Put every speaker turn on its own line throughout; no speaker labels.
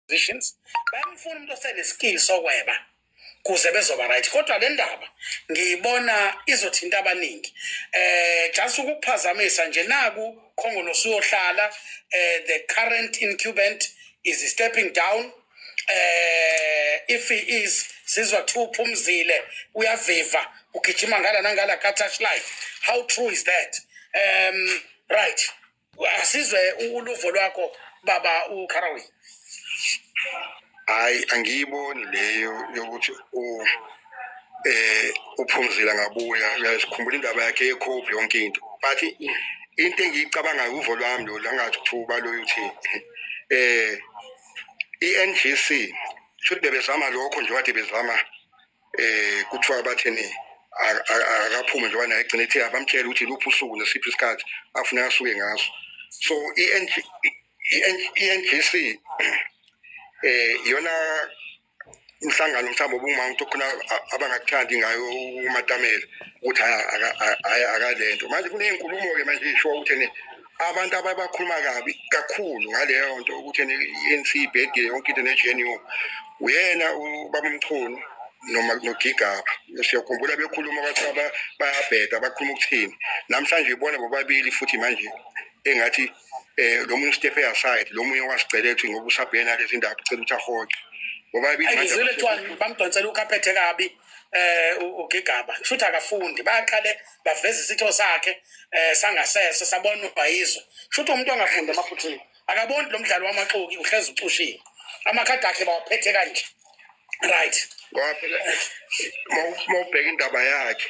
positions bamfuna umuntu oseneskill sokweba kuze bezoba right kodwa le ndaba ngiyibona izothinta abaningi just ukukuphazamisa nje naku Khongo nosuyohlala the current incumbent is stepping down if he is sizwa kuthiwa uphumzile uyaviva ugijima ngala nangala ka-touchline. How true is that? Right, asizwe uluvo lwakho baba uKharawi.
Hayi angiyiboni leyo yokuthi uphumzile ngabuya uyasikhumbula indaba yakhe yekhophi yonke into but into engiyicabanga uvo lwami lo langathi kuthuba lo uthi iNGC should bezama lokho nje wathi bezama kuthiwa batheni akaphume nje wana egcina ethi abamtshela ukuthi luphi usuku nesiphi isikhathi afuna asuke ngaso so iNGC yona umhlangano mhlawumbe obungumuntu khona abangakuthandi ngayo uMatamela ukuthi akalento manje kunezinkulumo ke manje isho ukuthi abantu ababakhuluma kabi kakhulu ngaleyo nto ukuthi iNC ibhede yonke into neGNU uyena ubaba Mchunu noma noGigaba siyakhumbula bekhuluma bathi bayabheda bakhuluma ukuthini namhlanje ibona bobabili futhi manje engathi lo muntu step aside lo munye wasicela ukuthi ngoba usabhena lezi ndaba ucela ukuthi ahoxe bobabili manje
ayizile thwani bamdonsela ukaphethe kabi uGigaba futhi akafundi bayaqale baveza isitho sakhe sangasese sabona ubhayizwe futhi umuntu angafunda amaphuthini akaboni lo mdlalo wamaxoki uhlezi ucushiwe amakhadi akhe bawaphethe kanje right
ngoba phela mawubheka indaba yakhe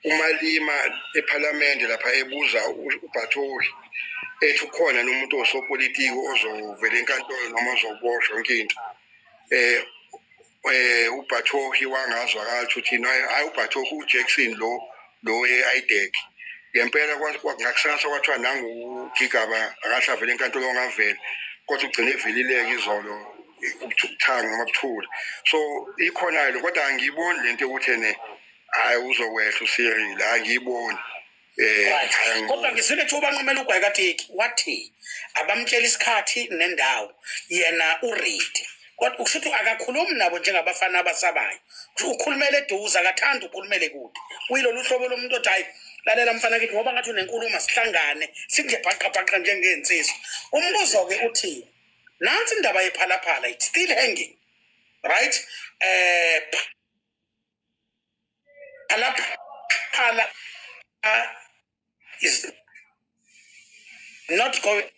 umalima eParliament lapha ebuza uBatholi ethi ukhona nomuntu osopolitiki ozovela enkantolo noma ozoboshwa yonke into uBatholi wangazwakala ukuthi hayi uBatholi uJackson lo eIDEC ngempela ngakusasa kwathiwa nanguGigaba akahlavela enkantolo ongavela kodwa ugcine evelileke izolo ukuthanga noma ukuthula so ikhona lo kodwa angiyiboni lento ukuthi hayi uzokwehla uCyril angiyiboni
kodwa ngisile thuba banqumela uGwayikatiki wathi abamtshela isikhathi nendawo yena uread kodwa ukusho akakhulumi nabo njengabafana abasabayo ukhulumela eduze akathanda ukhulumele kude uyilo luhlobo lomuntu othi hayi lalela mfana kithi ngoba ngathi unenkulumo sihlangane sinje bhaqabhaqa njengensizwa umbuzo ke uthi nansi indaba yephalaphala it's still hanging right phalaphala is not going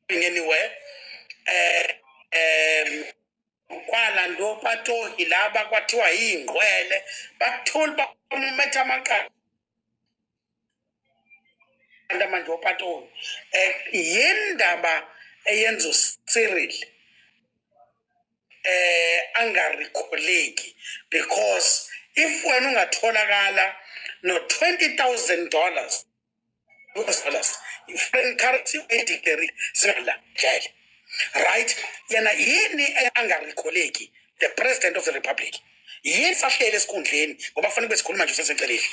anywhere kwala ndo Patohi laba kwathiwa yingqwele bakuthula bamumetha amaqanda manje uPatohi yindaba eyenza uCyril angarikholeki because if wena ungatholakala no $20,000 US dollars foreign currency edeclare sala jele right yena yini angarikholeki the president of the republic yini sahlele esikhundleni ngoba fanele besikhuluma nje sesenceleni